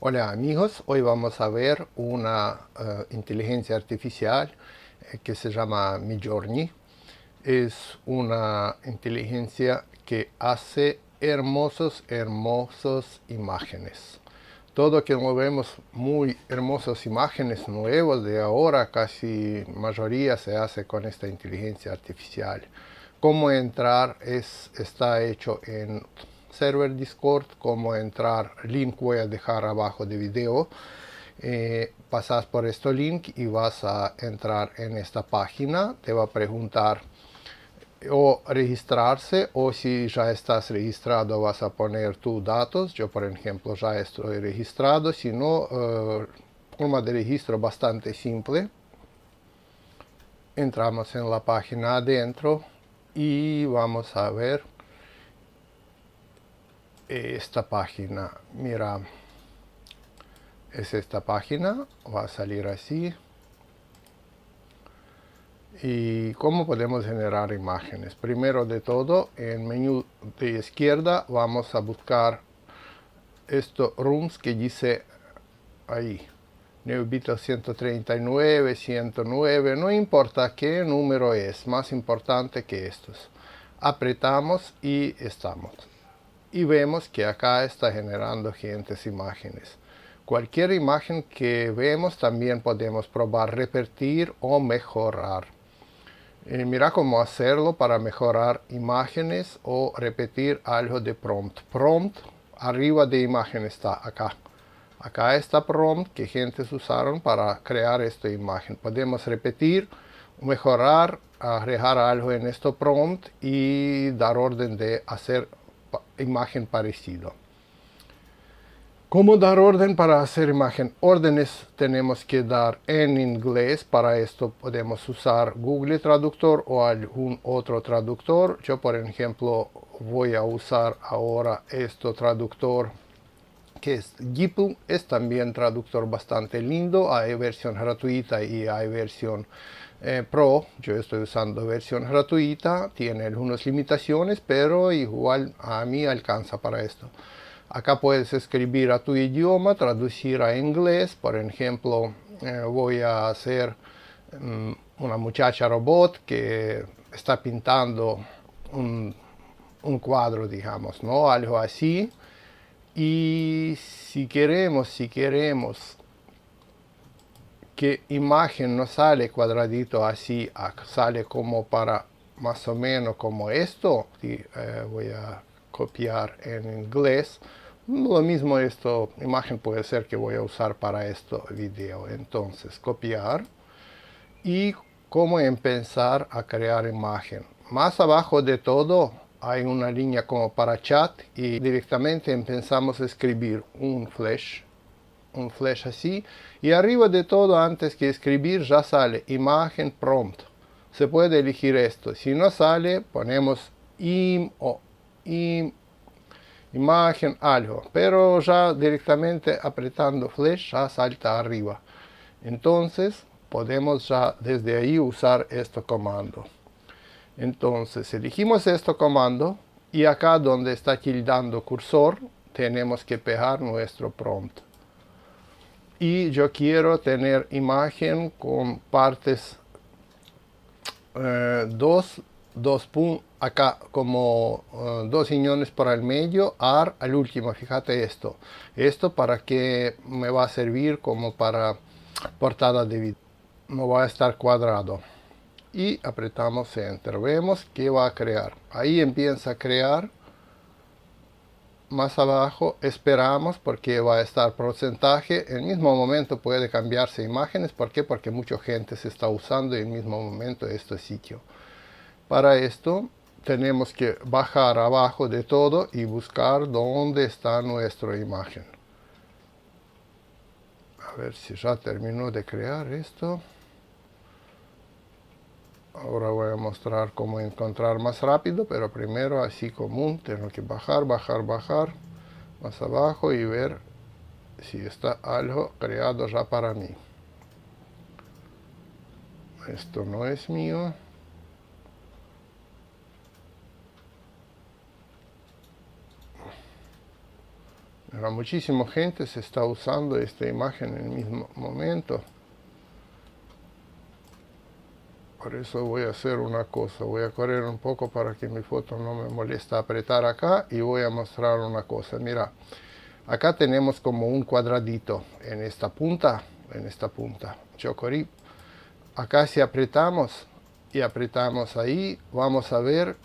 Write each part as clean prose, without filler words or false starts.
Hola amigos, hoy vamos a ver una inteligencia artificial que se llama Midjourney. Es una inteligencia que hace hermosas imágenes. Todo que vemos muy hermosas imágenes nuevas de ahora, casi mayoría se hace con esta inteligencia artificial. Cómo entrar está hecho en server Discord. Cómo entrar, link voy a dejar abajo de video. Pasas por este link y vas a entrar en esta página. Te va a preguntar o registrarse, o si ya estás registrado vas a poner tus datos. Yo por ejemplo ya estoy registrado. Si no, forma de registro bastante simple. Entramos en la página adentro y vamos a ver esta página. Mira, es esta página, va a salir así. ¿Y cómo podemos generar imágenes? Primero de todo, en el menú de izquierda vamos a buscar esto rooms que dice ahí, Neubito 139, 109, no importa qué número es, más importante que estos. Apretamos y estamos. Y vemos que acá está generando gentes imágenes. Cualquier imagen que vemos también podemos probar repetir o mejorar. Mira cómo hacerlo para mejorar imágenes o repetir algo de prompt. Prompt, arriba de imagen está acá. Acá está prompt que gentes usaron para crear esta imagen. Podemos repetir, mejorar, agregar algo en este prompt y dar orden de hacer imagen parecido. ¿Cómo dar orden para hacer imagen? Órdenes tenemos que dar en inglés. Para esto podemos usar Google Traductor o algún otro traductor. Yo, por ejemplo, voy a usar ahora este traductor que es DeepL. Es también traductor bastante lindo. Hay versión gratuita y hay versión Pro. Yo estoy usando versión gratuita. Tiene algunas limitaciones, pero igual a mí alcanza para esto. Acá puedes escribir a tu idioma, traducir a inglés. Por ejemplo, voy a hacer una muchacha robot que está pintando un cuadro, digamos, ¿no? Algo así. Y si queremos que imagen no sale cuadradito así, sale como para más o menos como esto. Y, voy a copiar en inglés. Lo mismo esta imagen puede ser que voy a usar para este video. Entonces copiar y cómo empezar a crear imagen. Más abajo de todo hay una línea como para chat y directamente empezamos a escribir un flash así, y arriba de todo, antes que escribir, ya sale imagen prompt. Se puede elegir esto. Si no sale, ponemos imagen algo, pero ya directamente apretando flash ya salta arriba. Entonces podemos ya desde ahí usar este comando. Entonces elegimos este comando y acá donde está tildando cursor tenemos que pegar nuestro prompt. Y yo quiero tener imagen con partes acá como dos riñones por el medio, al último. Fíjate esto para que me va a servir como para portada de video. No va a estar cuadrado. Y apretamos enter, vemos que va a crear. Ahí empieza a crear. Más abajo esperamos porque va a estar porcentaje. En el mismo momento puede cambiarse imágenes. ¿Por qué? Porque mucha gente se está usando en el mismo momento este sitio. Para esto tenemos que bajar abajo de todo y buscar dónde está nuestra imagen. A ver si ya terminó de crear esto. Ahora voy a mostrar cómo encontrar más rápido, pero primero así común tengo que bajar más abajo y ver si está algo creado ya para mí. Esto no es mío. Mira, muchísima gente se está usando esta imagen en el mismo momento. Por eso voy a hacer una cosa, voy a correr un poco para que mi foto no me moleste apretar acá y voy a mostrar una cosa. Mira, acá tenemos como un cuadradito en esta punta, Yo corrí. Acá si apretamos y apretamos ahí, vamos a ver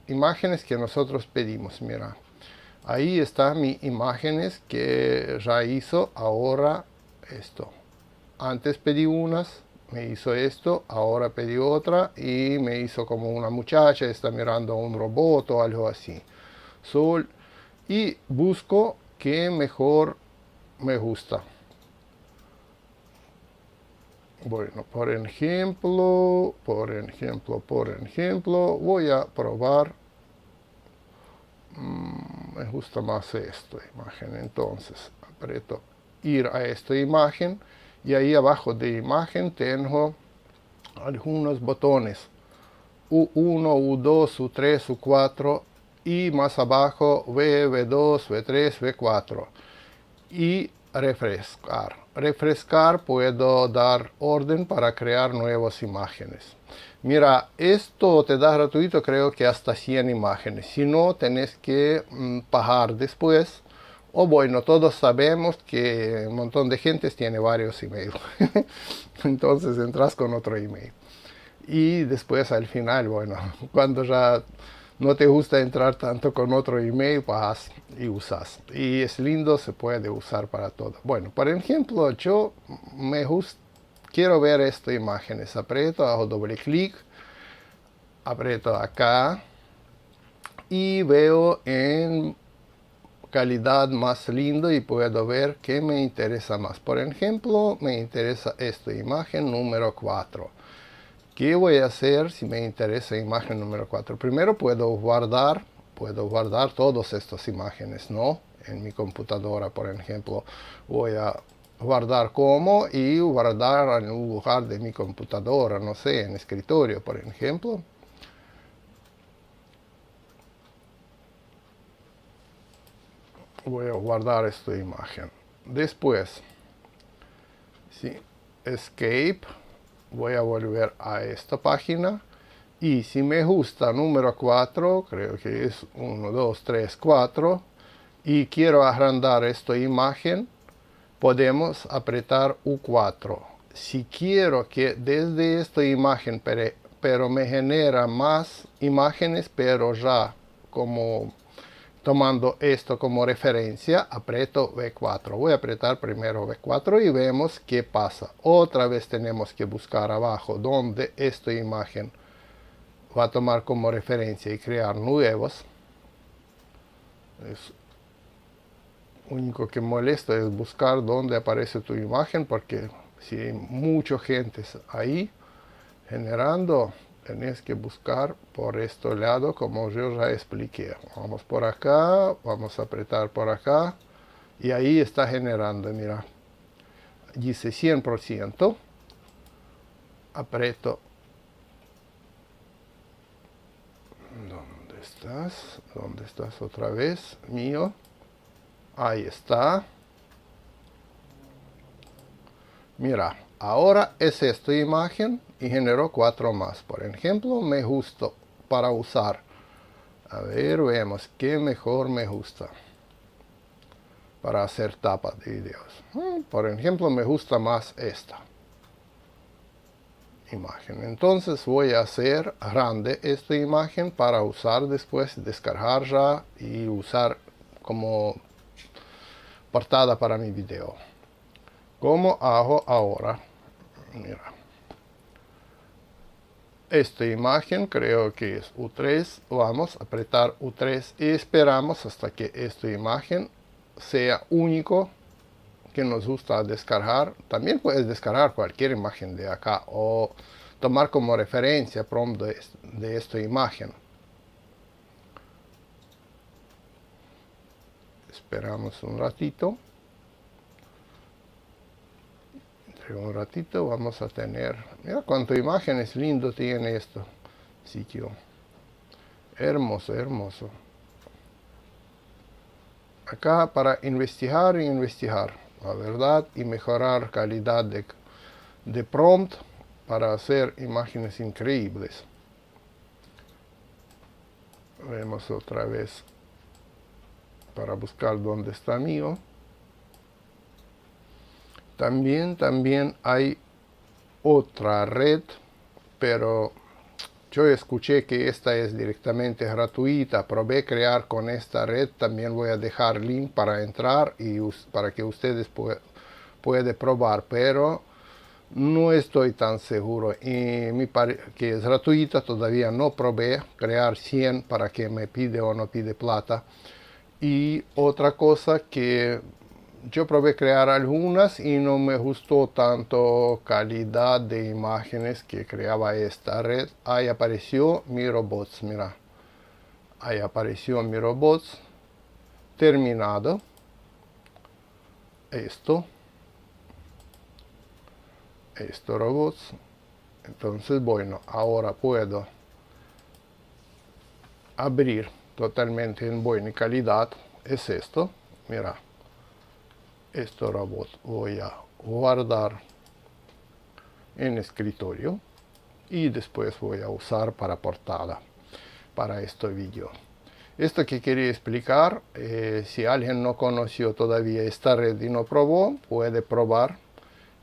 imágenes que nosotros pedimos. Mira, ahí están mis imágenes que ya hizo ahora esto. Antes pedí unas, me hizo esto, ahora pedí otra y me hizo como una muchacha, está mirando a un robot o algo así. Y busco qué mejor me gusta. Bueno, por ejemplo, voy a probar. Me gusta más esta imagen, entonces aprieto ir a esta imagen y ahí abajo de imagen tengo algunos botones U1, U2, U3, U4 y más abajo V2, V3, V4 y refrescar. Refrescar puedo dar orden para crear nuevas imágenes. Mira, esto te da gratuito creo que hasta 100 imágenes. Si no, tenés que pagar después. O bueno, todos sabemos que un montón de gente tiene varios emails. Entonces entras con otro email. Y después al final, bueno, cuando ya no te gusta entrar tanto con otro email, vas y usas. Y es lindo, se puede usar para todo. Bueno, por ejemplo, yo quiero ver estas imágenes. Aprieto, hago doble clic, aprieto acá y veo en calidad más lindo y puedo ver qué me interesa más. Por ejemplo, me interesa esta imagen número 4. ¿Qué voy a hacer si me interesa imagen número 4? Primero puedo guardar todas estas imágenes, ¿no? En mi computadora, por ejemplo, voy a guardar como y guardar en un lugar de mi computadora, no sé, en escritorio, por ejemplo. Voy a guardar esta imagen. Después, ¿sí? Escape. Voy a volver a esta página y si me gusta número 4, creo que es 1, 2, 3, 4 y quiero agrandar esta imagen, podemos apretar U4. Si quiero que desde esta imagen, pero me genera más imágenes, pero ya como tomando esto como referencia, aprieto V4. Voy a apretar primero V4 y vemos qué pasa. Otra vez tenemos que buscar abajo donde esta imagen va a tomar como referencia y crear nuevos. Es único que molesta es buscar dónde aparece tu imagen, porque si hay mucha gente ahí generando, tenés que buscar por este lado, como yo ya expliqué. Vamos por acá, vamos a apretar por acá y ahí está generando. Mira, dice 100%, aprieto. ¿Dónde estás otra vez? Mío. Ahí está. Mira, ahora es esta imagen y generó 4 más. Por ejemplo, me gusta para usar. A ver, vemos qué mejor me gusta para hacer tapas de videos. Por ejemplo, me gusta más esta imagen. Entonces voy a hacer grande esta imagen para usar después, descargarla y usar como portada para mi video. ¿Cómo hago ahora? Mira. Esta imagen creo que es U3. Vamos a apretar U3 y esperamos hasta que esta imagen sea único que nos gusta descargar. También puedes descargar cualquier imagen de acá o tomar como referencia prompt de esta imagen. Esperamos un ratito. Entre un ratito vamos a tener... Mira cuántas imágenes lindo tiene esto sitio. Hermoso, hermoso. acá para investigar y investigar, la verdad, y mejorar calidad de prompt para hacer imágenes increíbles. Vemos otra vez para buscar dónde está mío. También hay otra red, pero yo escuché que esta es directamente gratuita. Probé crear con esta red. También voy a dejar link para entrar y para que ustedes puedan probar, pero no estoy tan seguro. Y que es gratuita, todavía no probé crear 100 para que me pide o no pide plata. Y otra cosa que yo probé crear algunas y no me gustó tanto calidad de imágenes que creaba esta red. Ahí apareció mi robots, mira. Ahí apareció mi robots terminado. Esto robots. Entonces, bueno, ahora puedo abrir totalmente en buena calidad. Es esto, mira. Este robot voy a guardar en escritorio y después voy a usar para portada para este vídeo. Esto que quería explicar, si alguien no conoció todavía esta red y no probó, puede probar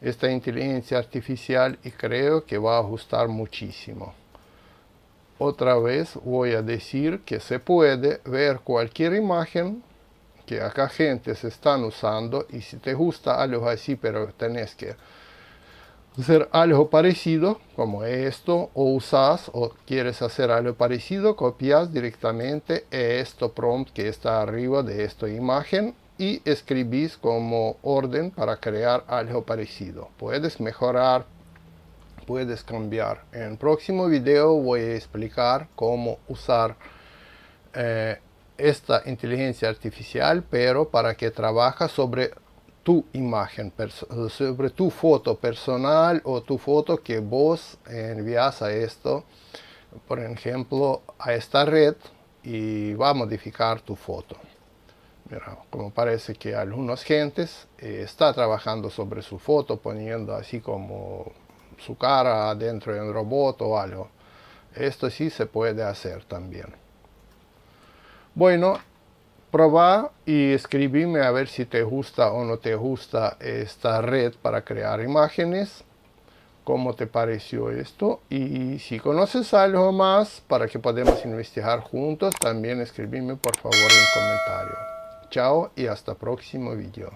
esta inteligencia artificial y creo que va a gustar muchísimo. Otra vez voy a decir que se puede ver cualquier imagen que acá gente se están usando, y si te gusta algo así pero tenés que hacer algo parecido como esto, o usas o quieres hacer algo parecido, copias directamente este prompt que está arriba de esta imagen y escribís como orden para crear algo parecido. Puedes mejorar, puedes cambiar. En el próximo video voy a explicar cómo usar esta inteligencia artificial, pero para que trabaja sobre tu imagen, sobre tu foto personal o tu foto que vos envías a esto, por ejemplo, a esta red, y va a modificar tu foto. Mira, como parece que algunas gentes está trabajando sobre su foto, poniendo así como su cara dentro de un robot o algo. Esto sí se puede hacer también. Bueno, probá y escribime a ver si te gusta o no te gusta esta red para crear imágenes. ¿Cómo te pareció esto? Y si conoces algo más para que podamos investigar juntos, también escribime por favor en comentario. Chao y hasta próximo video.